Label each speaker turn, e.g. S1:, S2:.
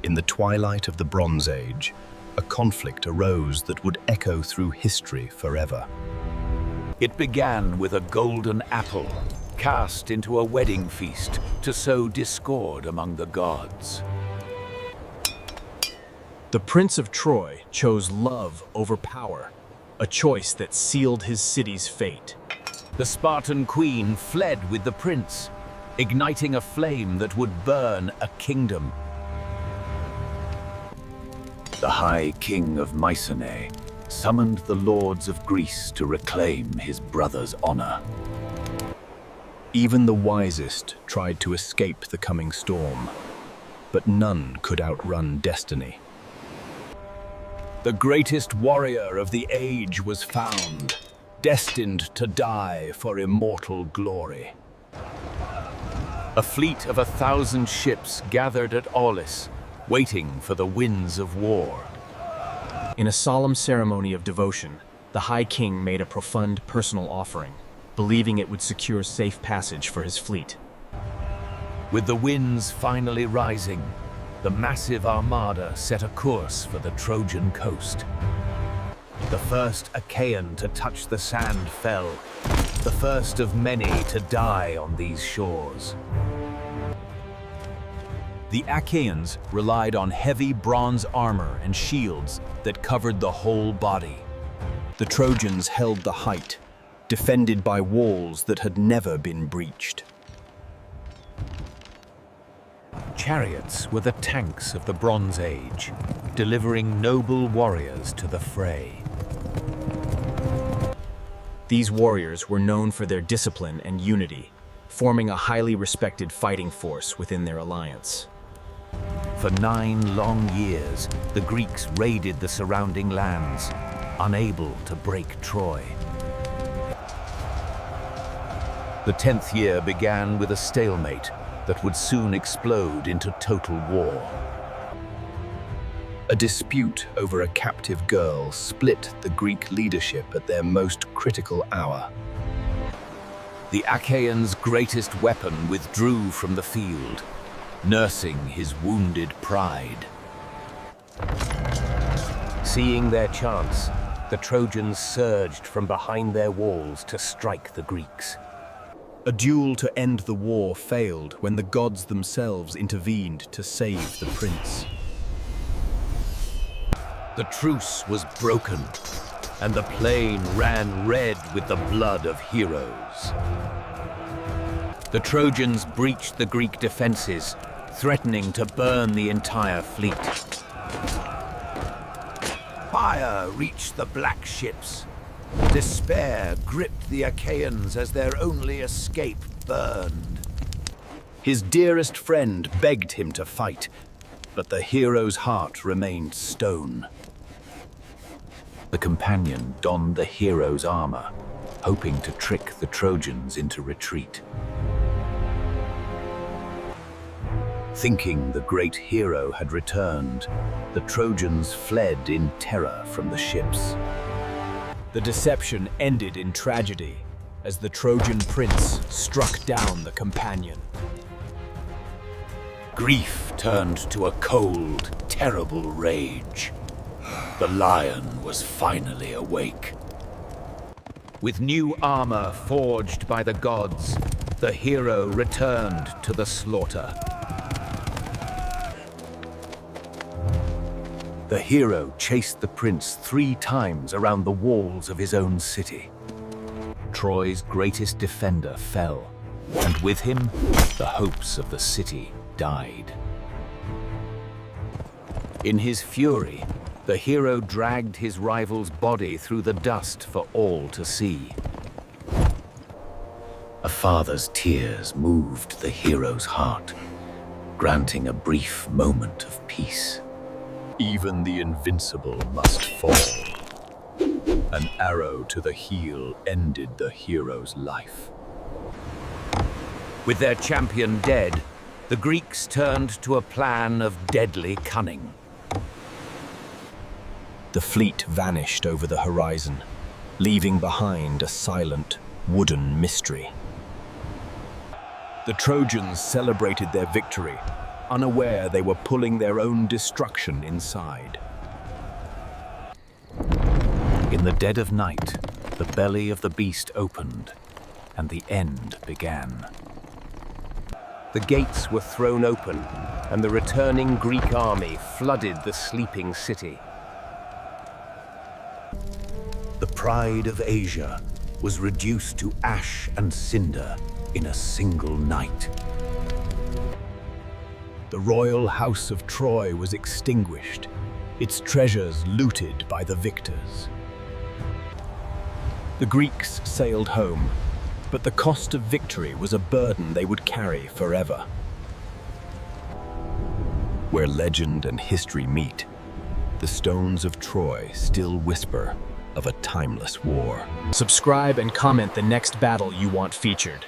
S1: In the twilight of the Bronze Age, a conflict arose that would echo through history forever.
S2: It began with a golden apple cast into a wedding feast to sow discord among the gods.
S3: The Prince of Troy chose love over power, a choice that sealed his city's fate.
S2: The Spartan queen fled with the prince, igniting a flame that would burn a kingdom. The High King of Mycenae summoned the lords of Greece to reclaim his brother's honor.
S1: Even the wisest tried to escape the coming storm, but none could outrun destiny.
S2: The greatest warrior of the age was found, destined to die for immortal glory. A fleet of 1,000 ships gathered at Aulis, waiting for the winds of war.
S3: In a solemn ceremony of devotion, the High King made a profound personal offering, believing it would secure safe passage for his fleet.
S2: With the winds finally rising, the massive armada set a course for the Trojan coast. The first Achaean to touch the sand fell, the first of many to die on these shores. The Achaeans relied on heavy bronze armor and shields that covered the whole body.
S1: The Trojans held the height, defended by walls that had never been breached.
S2: Chariots were the tanks of the Bronze Age, delivering noble warriors to the fray.
S3: These warriors were known for their discipline and unity, forming a highly respected fighting force within their alliance.
S2: For 9 long years, the Greeks raided the surrounding lands, unable to break Troy. The 10th year began with a stalemate that would soon explode into total war.
S1: A dispute over a captive girl split the Greek leadership at their most critical hour.
S2: The Achaeans' greatest weapon withdrew from the field, nursing his wounded pride. Seeing their chance, the Trojans surged from behind their walls to strike the Greeks.
S1: A duel to end the war failed when the gods themselves intervened to save the prince.
S2: The truce was broken, and the plain ran red with the blood of heroes. The Trojans breached the Greek defenses, threatening to burn the entire fleet. Fire reached the black ships. Despair gripped the Achaeans as their only escape burned.
S1: His dearest friend begged him to fight, but the hero's heart remained stone.
S2: The companion donned the hero's armor, hoping to trick the Trojans into retreat. Thinking the great hero had returned, the Trojans fled in terror from the ships.
S3: The deception ended in tragedy as the Trojan prince struck down the companion.
S2: Grief turned to a cold, terrible rage. The lion was finally awake. With new armor forged by the gods, the hero returned to the slaughter. The hero chased the prince 3 times around the walls of his own city. Troy's greatest defender fell, and with him, the hopes of the city died. In his fury, the hero dragged his rival's body through the dust for all to see. A father's tears moved the hero's heart, granting a brief moment of peace.
S1: Even the invincible must fall. An arrow to the heel ended the hero's life.
S2: With their champion dead, the Greeks turned to a plan of deadly cunning.
S1: The fleet vanished over the horizon, leaving behind a silent, wooden mystery. The Trojans celebrated their victory,
S2: unaware they were pulling their own destruction inside.
S1: In the dead of night, the belly of the beast opened, and the end began.
S4: The gates were thrown open, and the returning Greek army flooded the sleeping city.
S1: The pride of Asia was reduced to ash and cinder in a single night.
S2: The royal house of Troy was extinguished, its treasures looted by the victors. The Greeks sailed home, but the cost of victory was a burden they would carry forever. Where legend and history meet, the stones of Troy still whisper of a timeless war. Subscribe and comment the next battle you want featured.